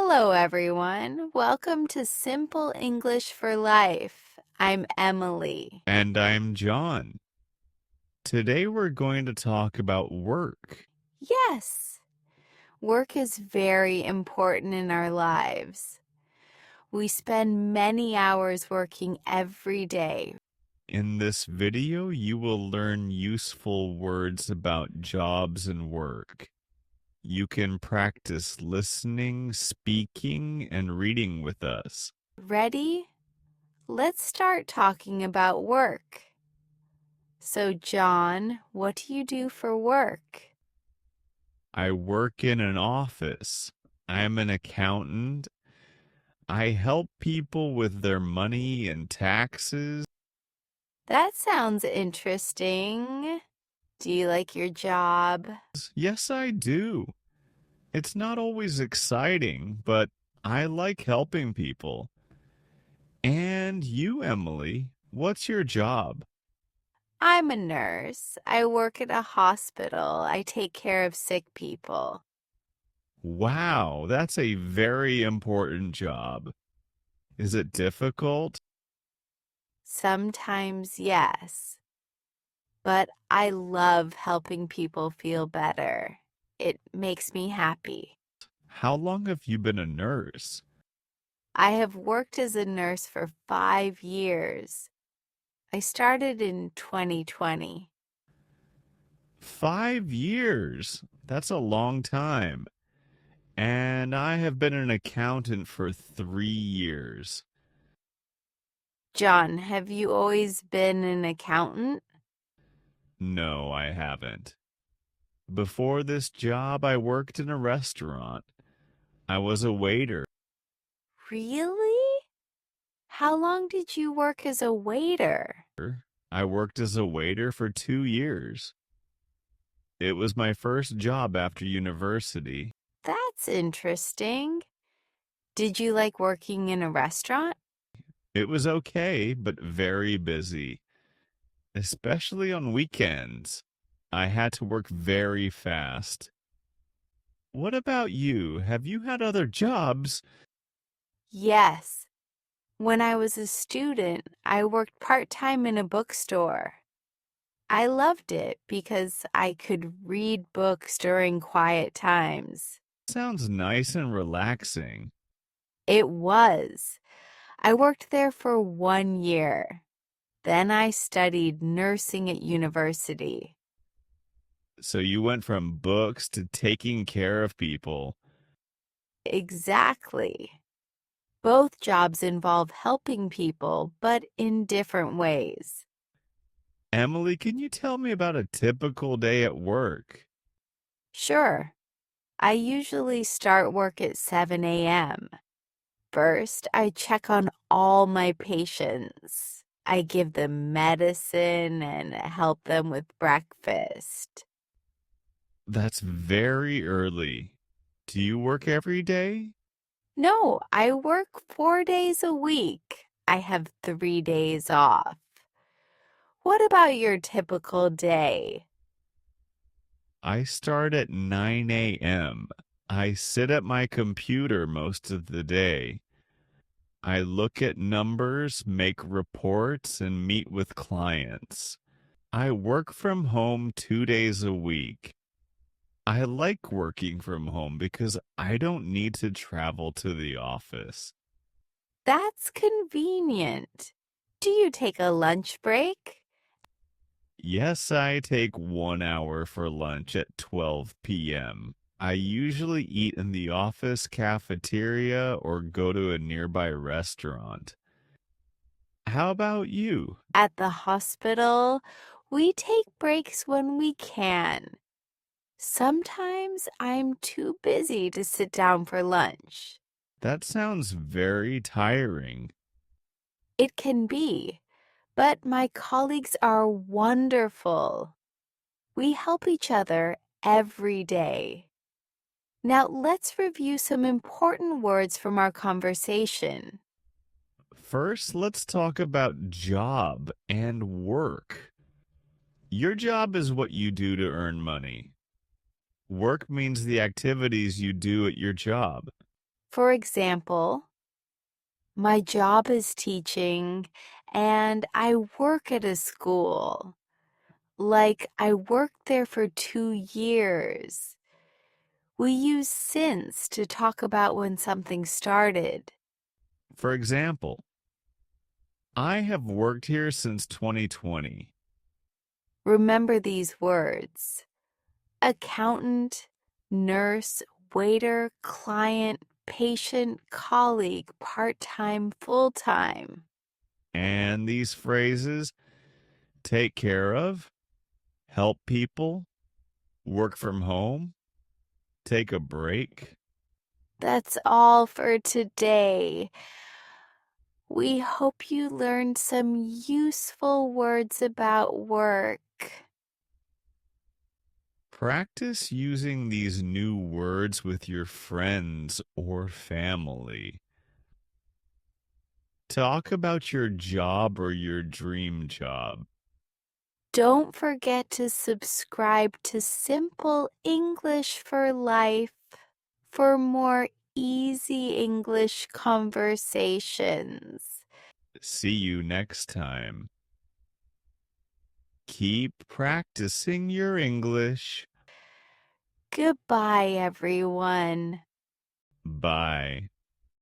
Hello, everyone. Welcome to Simple English for Life. I'm Emily. And I'm John. Today we're going to talk about work. Yes, work is very important in our lives. We spend many hours working every day. In this video, you will learn useful words about jobs and work. You can practice listening, speaking, and reading with us. Ready? Let's start talking about work. So, John, what do you do for work? I work in an office. I'm an accountant. I help people with their money and taxes. That sounds interesting. Do you like your job? Yes, I do. It's not always exciting, but I like helping people. And you, Emily, what's your job? I'm a nurse. I work at a hospital. I take care of sick people. Wow, that's a very important job. Is it difficult? Sometimes, yes, but I love helping people feel better. It makes me happy. How long have you been a nurse? I have worked as a nurse for 5 years. I started in 2020. 5 years. That's a long time. And I have been an accountant for 3 years. John, have you always been an accountant? No, I haven't. Before this job, I worked in a restaurant. I was a waiter. Really? How long did you work as a waiter? I worked as a waiter for 2 years. It was my first job after university. That's interesting. Did you like working in a restaurant? It was okay, but very busy, especially on weekends. I had to work very fast. What about you? Have you had other jobs? Yes. When I was a student, I worked part-time in a bookstore. I loved it because I could read books during quiet times. Sounds nice and relaxing. It was. I worked there for 1 year. Then I studied nursing at university. So you went from books to taking care of people. Exactly. Both jobs involve helping people, but in different ways. Emily, can you tell me about a typical day at work? Sure, I usually start work at 7 a.m. First, I check on all my patients. I give them medicine and help them with breakfast. That's very early. Do you work every day? No, I work 4 days a week. I have 3 days off. What about your typical day? I start at 9 a.m. I sit at my computer most of the day. I look at numbers, make reports, and meet with clients. I work from home 2 days a week. I like working from home because I don't need to travel to the office. That's convenient. Do you take a lunch break? Yes, I take 1 hour for lunch at 12 p.m. I usually eat in the office cafeteria or go to a nearby restaurant. How about you? At the hospital, we take breaks when we can. Sometimes I'm too busy to sit down for lunch. That sounds very tiring. It can be, but my colleagues are wonderful. We help each other every day. Now let's review some important words from our conversation. First, let's talk about job and work. Your job is what you do to earn money. Work means the activities you do at your job. For example, my job is teaching and I work at a school. Like I worked there for 2 years. We use since to talk about when something started. For example, I have worked here since 2020. Remember these words: accountant, nurse, waiter, client, patient, colleague, part-time, full-time. And these phrases: take care of, help people, work from home, take a break. That's all for today. We hope you learned some useful words about work. Practice using these new words with your friends or family. Talk about your job or your dream job. Don't forget to subscribe to Simple English for Life for more easy English conversations. See you next time. Keep practicing your English. Goodbye, everyone. Bye.